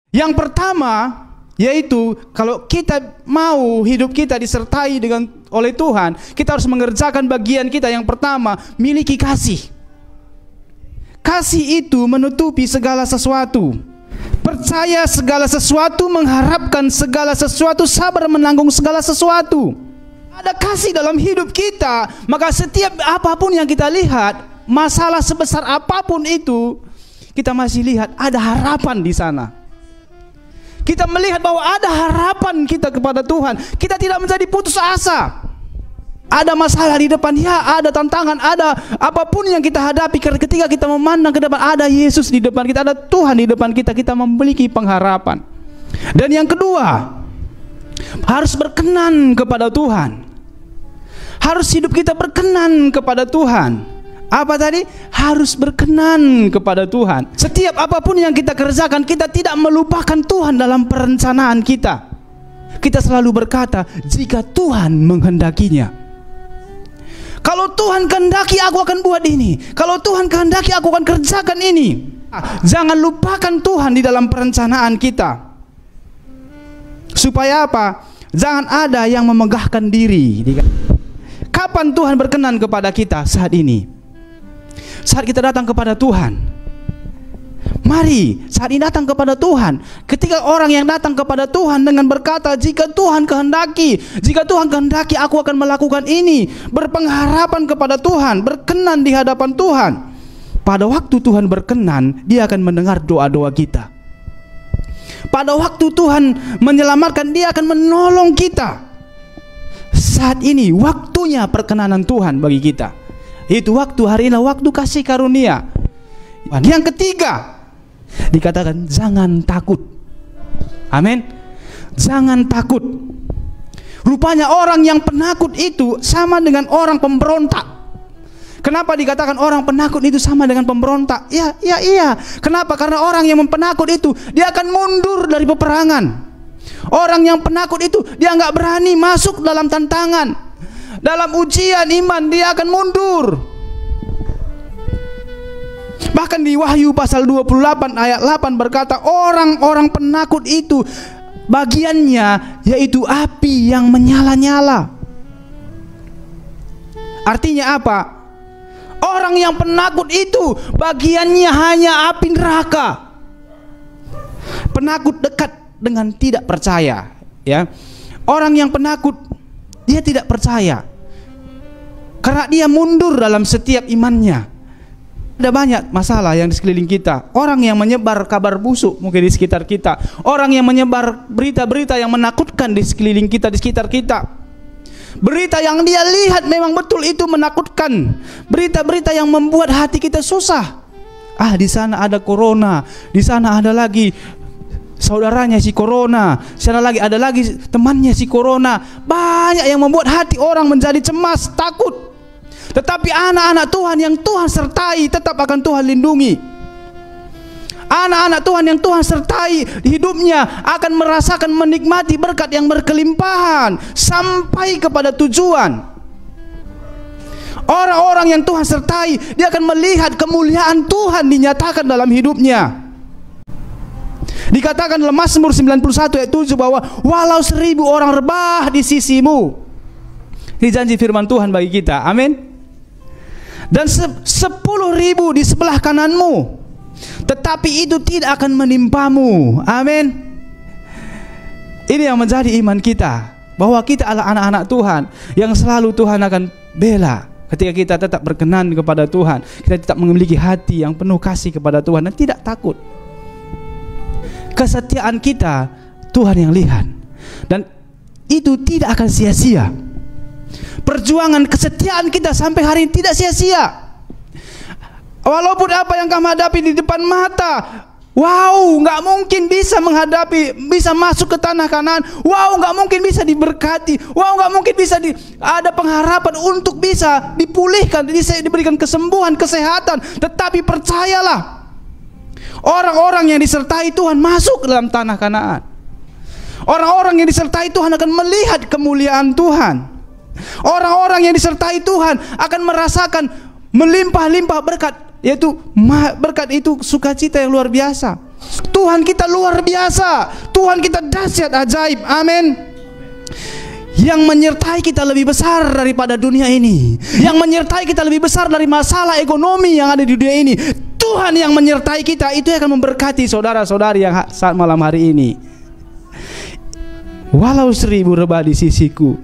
Yang pertama yaitu kalau kita mau hidup kita disertai oleh Tuhan, kita harus mengerjakan bagian kita. Yang pertama, miliki kasih. Kasih itu menutupi segala sesuatu. Percaya segala sesuatu, mengharapkan segala sesuatu, sabar menanggung segala sesuatu. Ada kasih dalam hidup kita, maka setiap apapun yang kita lihat, masalah sebesar apapun itu, kita masih lihat ada harapan di sana. Kita melihat bahwa ada harapan kita kepada Tuhan. Kita tidak menjadi putus asa. Ada masalah di depan, ya ada tantangan, ada apapun yang kita hadapi. Ketika kita memandang ke depan, ada Yesus di depan kita, ada Tuhan di depan kita. Kita memiliki pengharapan. Dan yang kedua, harus berkenan kepada Tuhan. Harus hidup kita berkenan kepada Tuhan. Apa tadi? Harus berkenan kepada Tuhan. Setiap apapun yang kita kerjakan, kita tidak melupakan Tuhan dalam perencanaan kita. Kita selalu berkata, jika Tuhan menghendakinya. Kalau Tuhan kehendaki, aku akan buat ini. Kalau Tuhan kehendaki, aku akan kerjakan ini. Jangan lupakan Tuhan di dalam perencanaan kita. Supaya apa? Jangan ada yang memegahkan diri. Kapan Tuhan berkenan kepada kita? Saat ini. Saat kita datang kepada Tuhan. Mari saat ini datang kepada Tuhan. Ketika orang yang datang kepada Tuhan dengan berkata, jika Tuhan kehendaki, aku akan melakukan ini. Berpengharapan kepada Tuhan, berkenan di hadapan Tuhan. Pada waktu Tuhan berkenan, Dia akan mendengar doa-doa kita. Pada waktu Tuhan menyelamatkan, Dia akan menolong kita. Saat ini waktunya perkenanan Tuhan bagi kita. Itu waktu, hari ini waktu kasih karunia. Yang ketiga, dikatakan jangan takut. Amin. Jangan takut. Rupanya orang yang penakut itu sama dengan orang pemberontak. Kenapa dikatakan orang penakut itu sama dengan pemberontak? Iya. Kenapa? Karena orang yang penakut itu dia akan mundur dari peperangan. Orang yang penakut itu dia nggak berani masuk dalam tantangan. Dalam ujian iman dia akan mundur. Bahkan di Wahyu pasal 28 ayat 8 berkata, orang-orang penakut itu bagiannya yaitu api yang menyala-nyala. Artinya apa? Orang yang penakut itu bagiannya hanya api neraka. Penakut dekat dengan tidak percaya, ya. Orang yang penakut dia tidak percaya karena dia mundur dalam setiap imannya. Ada banyak masalah yang di sekeliling kita. Orang yang menyebar kabar busuk mungkin di sekitar kita. Orang yang menyebar berita-berita yang menakutkan di sekeliling kita, di sekitar kita. Berita yang dia lihat memang betul itu menakutkan. Berita-berita yang membuat hati kita susah. Di sana ada corona, di sana ada lagi saudaranya si corona, sana lagi ada lagi temannya si corona. Banyak yang membuat hati orang menjadi cemas, takut. Tetapi anak-anak Tuhan yang Tuhan sertai tetap akan Tuhan lindungi. Anak-anak Tuhan yang Tuhan sertai hidupnya akan merasakan menikmati berkat yang berkelimpahan sampai kepada tujuan. Orang-orang yang Tuhan sertai, dia akan melihat kemuliaan Tuhan dinyatakan dalam hidupnya. Dikatakan dalam Mazmur 91 ayat 7 bahwa walau 1000 orang rebah di sisimu. Ini janji firman Tuhan bagi kita. Amin. Dan 10.000 di sebelah kananmu, tetapi itu tidak akan menimpamu. Amin. Ini yang menjadi iman kita, bahwa kita adalah anak-anak Tuhan yang selalu Tuhan akan bela. Ketika kita tetap berkenan kepada Tuhan, kita tetap memiliki hati yang penuh kasih kepada Tuhan dan tidak takut. Kesetiaan kita Tuhan yang lihat, dan itu tidak akan sia-sia. Perjuangan kesetiaan kita sampai hari ini tidak sia-sia. Walaupun apa yang kamu hadapi di depan mata, nggak mungkin bisa bisa masuk ke tanah Kanaan. Nggak mungkin bisa diberkati. Nggak mungkin bisa ada pengharapan untuk bisa dipulihkan, diberikan kesembuhan, kesehatan. Tetapi percayalah, orang-orang yang disertai Tuhan masuk dalam tanah Kanaan. Orang-orang yang disertai Tuhan akan melihat kemuliaan Tuhan. Orang-orang yang disertai Tuhan akan merasakan melimpah-limpah berkat, yaitu berkat itu sukacita yang luar biasa. Tuhan kita luar biasa, Tuhan kita dahsyat, ajaib. Amin. Yang menyertai kita lebih besar daripada dunia ini, yang menyertai kita lebih besar dari masalah ekonomi yang ada di dunia ini. Tuhan yang menyertai kita, itu akan memberkati saudara-saudari yang saat malam hari ini. Walau 1000 rebah di sisiku,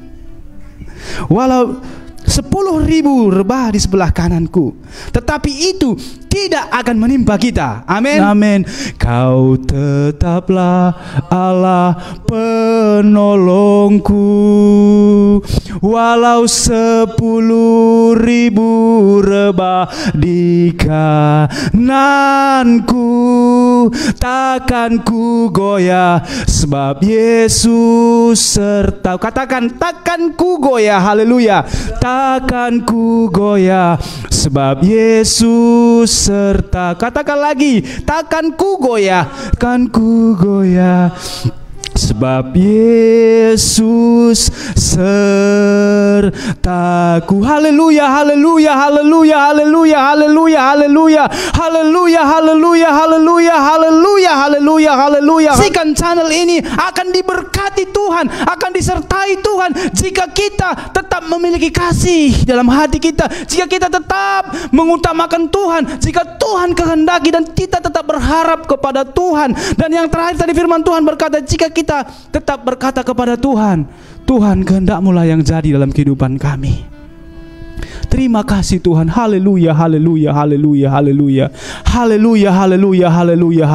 walau 10.000 rebah di sebelah kananku, tetapi itu tidak akan menimpa kita. Amin. Amin. Kau tetaplah Allah penolongku, walau 10.000 rebah di kananku, takkan ku goyah, sebab Yesus serta. Katakan, takkan ku goyah. Haleluya. Takkan ku goyah, sebab Yesus serta. Katakan lagi, takkan ku goyah, kan ku goyah, sebab Yesus sertaku. Haleluya, haleluya, haleluya, haleluya, haleluya, haleluya, haleluya, haleluya, haleluya, haleluya, haleluya, haleluya. Saksikan channel ini akan diberkati Tuhan, akan disertai Tuhan jika kita tetap memiliki kasih dalam hati kita, jika kita tetap mengutamakan Tuhan, jika Tuhan kehendaki dan kita tetap berharap kepada Tuhan. Dan yang terakhir tadi firman Tuhan berkata, jika kita tetap berkata kepada Tuhan, Tuhan kehendak-Mu lah yang jadi dalam kehidupan kami. Terima kasih Tuhan. Haleluya, haleluya, haleluya, haleluya, haleluya, haleluya, haleluya.